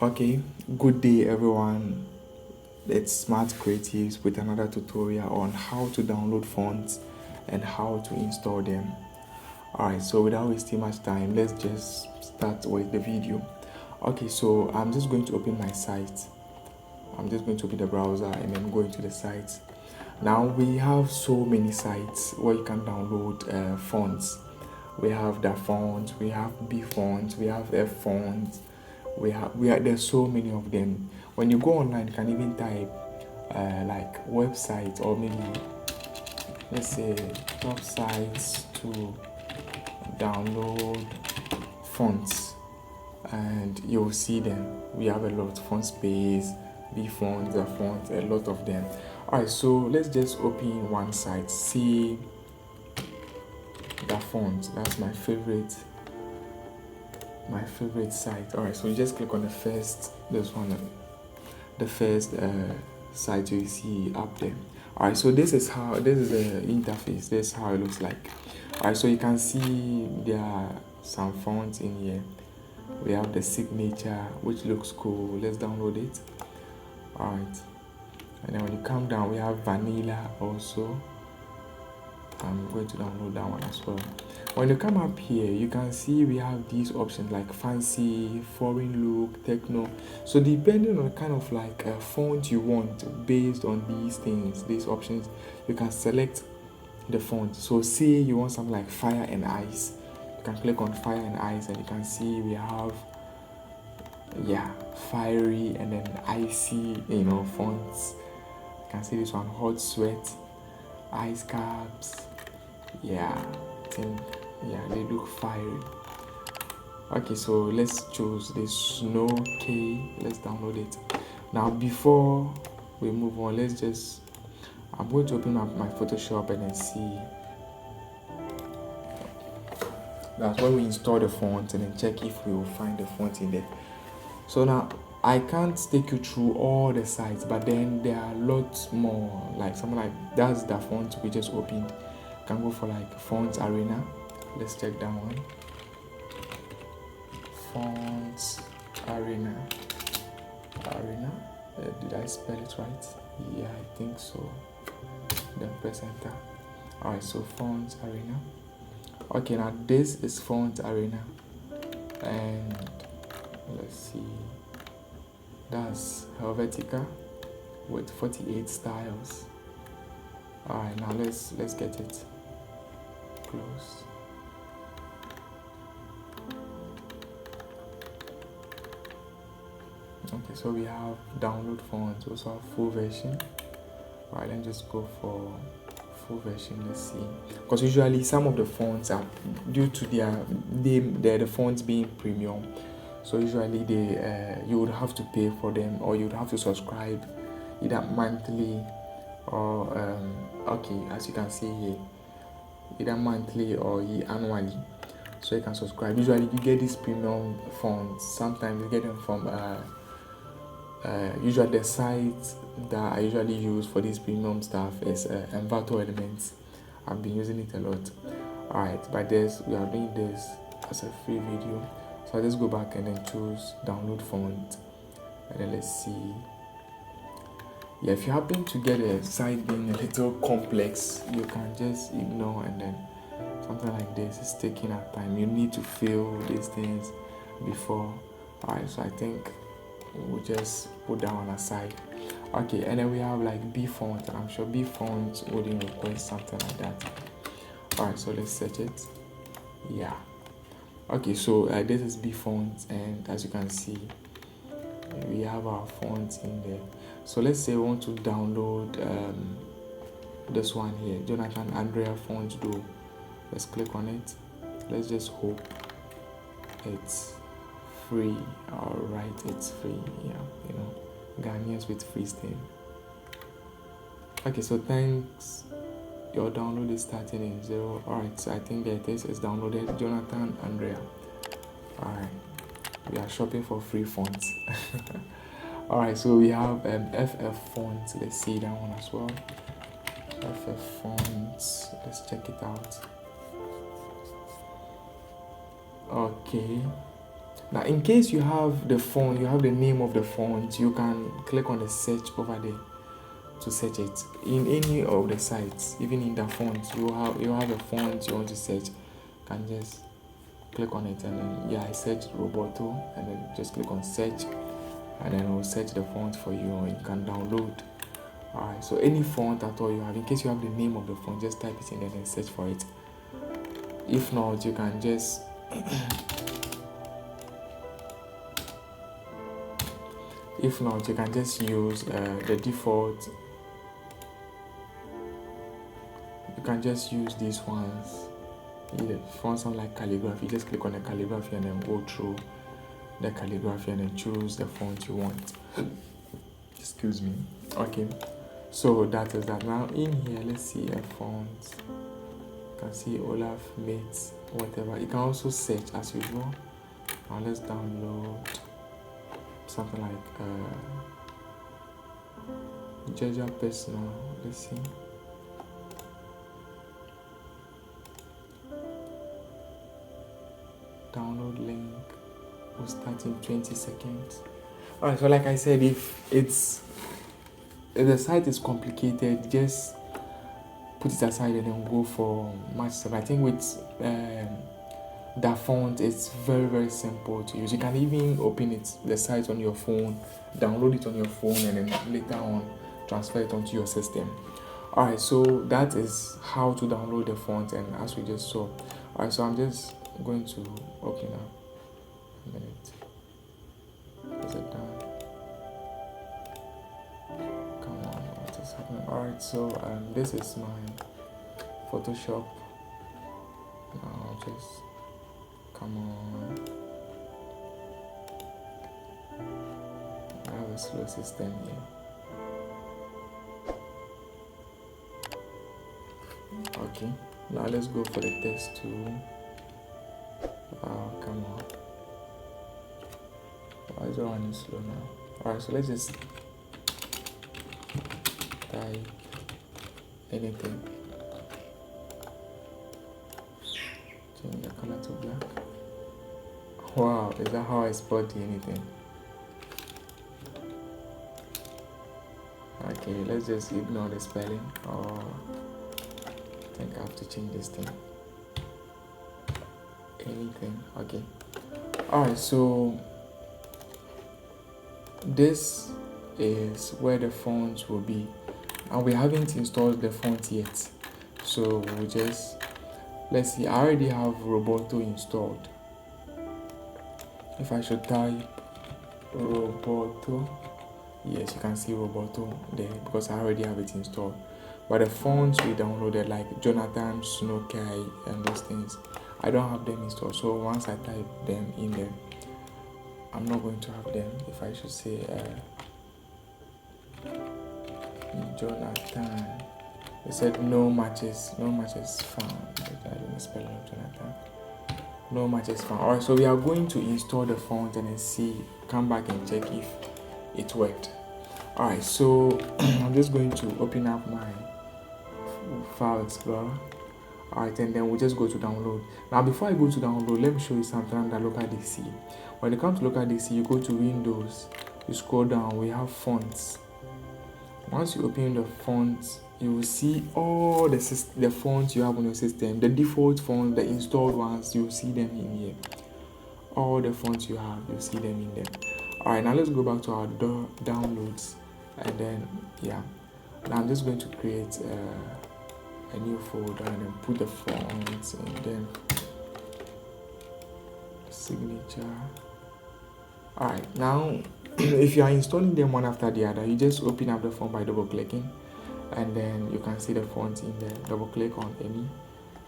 Okay, good day everyone. It's Smart Creatives with another tutorial on how to download fonts and how to install them. Alright, so without wasting much time, let's just start with the video. Okay, so I'm just going to open my site. I'm just going to open the browser and then go into the site. Now we have so many sites where you can download fonts. We have the fonts, we have B fonts, we have F fonts, there's so many of them. When you go online, you can even type like website, or maybe let's say top sites to download fonts, and you'll see them. We have a lot: font space, B fonts, the fonts, a lot of them. Alright, so let's just open one site. See the font. That's my favorite site. Alright, so you just click on the first, the first site you see up there. Alright, so this is the interface. This is how it looks like. Alright, so you can see there are some fonts in here. We have the signature, which looks cool. Let's download it. Alright, and then when you come down, we have vanilla also. I'm going to download that one as well. When you come up here, you can see we have these options like fancy, foreign look, techno. So depending on kind of like a font you want, based on these things, these options, you can select the font. So say you want something like fire and ice, you can click on fire and ice, and you can see we have fiery and then icy, fonts. You can see this one, hot sweat, ice caps. I think they look fiery. Okay, so let's choose the Snow K. Let's download it. Now before we move on, I'm going to open up my Photoshop and then see. That's when we install the font and then check if we will find the font in there. So now I can't take you through all the sites, but then there are lots more. Like something like that's the font we just opened. You can go for like Fonts Arena. Let's check that one. Fonts Arena. Did I spell it right? Yeah, I think so. Then press enter. Alright, so Fonts Arena. Okay, now this is Fonts Arena, and let's see. That's Helvetica with 48 styles. Alright, now let's get it. Close. Okay, so we have download fonts, also have full version. Alright, let's just go for full version. Let's see, because usually some of the fonts are, due to the fonts being premium, so usually you would have to pay for them, or you would have to subscribe either monthly or okay, as you can see here, either monthly or annually. So you can subscribe. Usually you get these premium fonts. Sometimes you get them from usually the sites that I usually use for this premium stuff is Envato Elements. I've been using it a lot. Alright, but we are doing this as a free video. So I just go back and then choose download font, and then let's see. If you happen to get a site being a little complex, you can just ignore, and then something like this is taking our time. You need to fill these things before. Alright, so I think we'll just put that one aside. Okay, and then we have like B font, and I'm sure B font wouldn't request something like that. Alright, so let's search it. Okay, so this is B font, and as you can see, we have our fonts in there. So let's say we want to download this one here, Jonathan Andrea Font Duo. Let's click on it. Let's just hope it's free. Alright, it's free. Ghanaians with free stay. Okay, so thanks. Your download is starting in 0. Alright, so I think that this is downloaded. Jonathan Andrea. Alright, we are shopping for free fonts. Alright, so we have FF fonts. Let's see that one as well. FF fonts. Let's check it out. Okay, Now, in case you have the font, you have the name of the font, you can click on the search over there to search it in any of the sites. Even in the font, you have a font you want to search, you can just click on it, and then I search Roboto, and then just click on search, and then it will search the font for you, and you can download. Alright, so any font at all you have, in case you have the name of the font, just type it in there and search for it. If not, you can just use the default. You can just use these ones. The fonts on like calligraphy, just click on the calligraphy and then go through the calligraphy and then choose the font you want. Excuse me. Okay, so that is that. Now in here, let's see a font. You can see Olaf Mates, whatever. You can also search as usual. Now let's download something like Georgia Personal. Let's see. Download link will start in 20 seconds. Alright, so like I said, if the site is complicated, just put it aside and then go for much stuff. I think with that font, it's very, very simple to use. You can even open the site on your phone, download it on your phone, and then later on transfer it onto your system. Alright, so that is how to download the font, and as we just saw. Alright, so I'm just going to open up a minute. Is it done? Come on, what is happening? Alright, so this is my Photoshop. Now just come on. I have a slow system here. Okay, now let's go for the text tool. Come on. Why is it running slow now? Alright, so let's just type anything. Change the color to black. Wow, is that how I spot anything? Okay, let's just ignore the spelling. Or I think I have to change this thing. Anything. Okay. Alright, so this is where the font will be, and we haven't installed the font yet, so we'll just, let's see. I already have Roboto installed. If I should type Roboto, yes, you can see Roboto there because I already have it installed. But the fonts we downloaded, like Jonathan, Snowkai, and those things, I don't have them installed. So once I type them in there, I'm not going to have them. If I should say Jonathan, it said no matches found. I didn't spell out Jonathan. No matches found. Alright, so we are going to install the font and then come back and check if it worked. Alright, so I'm just going to open up my File Explorer. Alright, and then we'll just go to download. Now before I go to download, let me show you something under local DC. When you come to local DC, you go to Windows, you scroll down, we have fonts. Once you open the fonts, you will see all the fonts you have on your system. The default fonts, the installed ones, you'll see them in here. All the fonts you have, you'll see them in there. Alright, now let's go back to our downloads, and then now I'm just going to create a new folder and then put the fonts, and then signature. Alright, now if you are installing them one after the other, you just open up the font by double clicking, and then you can see the fonts in there. Double click on any, you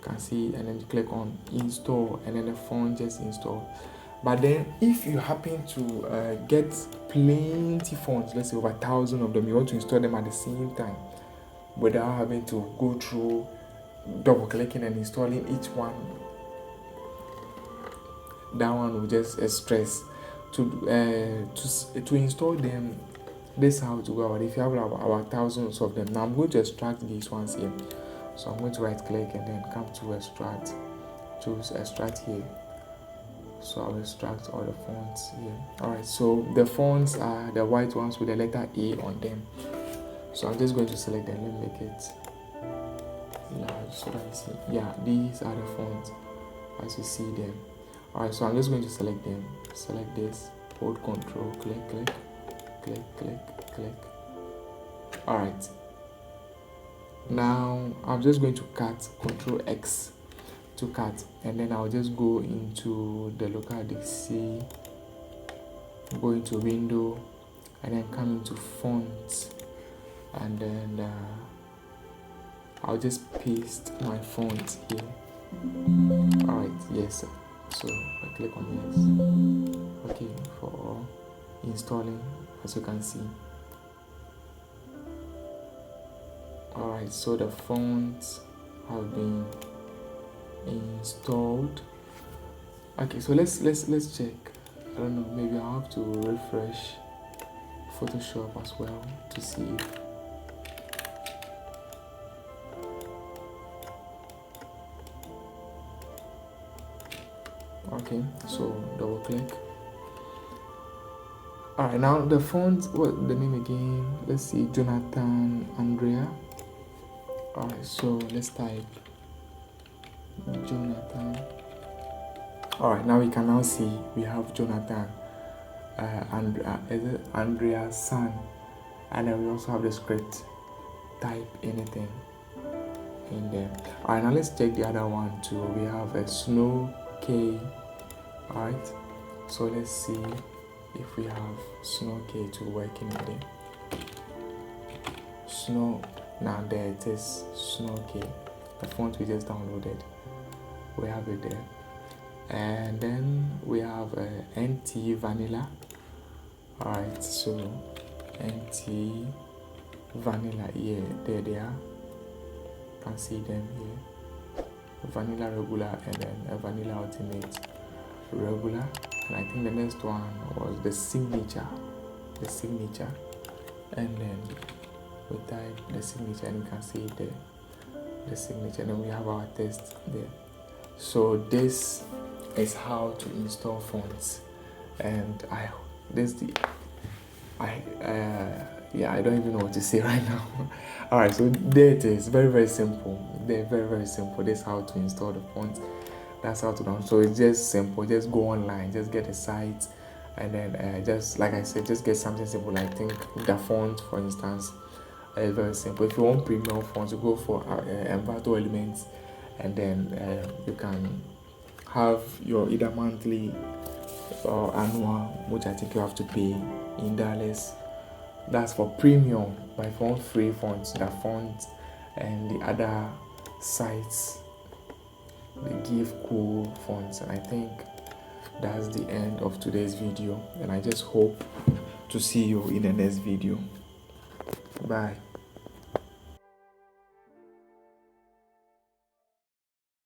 can see, and then you click on install, and then the font just install. But then if you happen to get plenty fonts, let's say over 1,000 of them, you want to install them at the same time without having to go through double clicking and installing each one, that one will just stress. To install them, this is how to go about it. If you have about thousands of them, now I'm going to extract these ones here. So I'm going to right click and then come to extract, choose extract here. So I'll extract all the fonts here. Alright, so the fonts are the white ones with the letter A on them. So I'm just going to select them. Let me make it large so that you see. Yeah, these are the fonts as you see them. Alright, so I'm just going to select them. Select this, hold Control, click, click, click, click, click. Alright. Now I'm just going to cut, Control X to cut, and then I'll just go into the local disk, go into window, and then come into font, and then I'll just paste my font here. Alright, yes, so I click on yes. Okay, for installing, as you can see. Alright, so the fonts have been installed. Okay, so let's check. I don't know, maybe I'll have to refresh Photoshop as well to see if okay, so double click. Alright, now the font, what the name again? Let's see, Jonathan Andrea. Alright, so let's type Jonathan. Alright, now we can now see we have Jonathan and Andrea's son, and then we also have the script. Type anything in there. Alright, now let's check the other one too. We have a Snow K. Alright, so let's see if we have Snow K to work in there. Snow, now there it is, Snow K, the font we just downloaded. We have it there. And then we have NT Vanilla. Alright, so NT Vanilla, yeah, there they are. You can see them here. Vanilla Regular, and then a Vanilla Ultimate Regular. And I think the next one was the Signature. The Signature. And then we type the Signature, and you can see it there. The Signature, and then we have our text there. So this is how to install fonts, and I don't even know what to say right now. All right, so there it is. Very simple. They're very simple. This is how to install the fonts. That's how to download. So it's just simple. Just go online, just get a site, and then just like I said, just get something simple. I think the font, for instance, is very simple. If you want premium fonts, you go for Envato Elements, and then you can have your either monthly or annual, which I think you have to pay in dollars. That's for premium. But if you want free fonts, the font and the other sites, they give cool fonts. And I think that's the end of today's video, and I just hope to see you in the next video. Bye.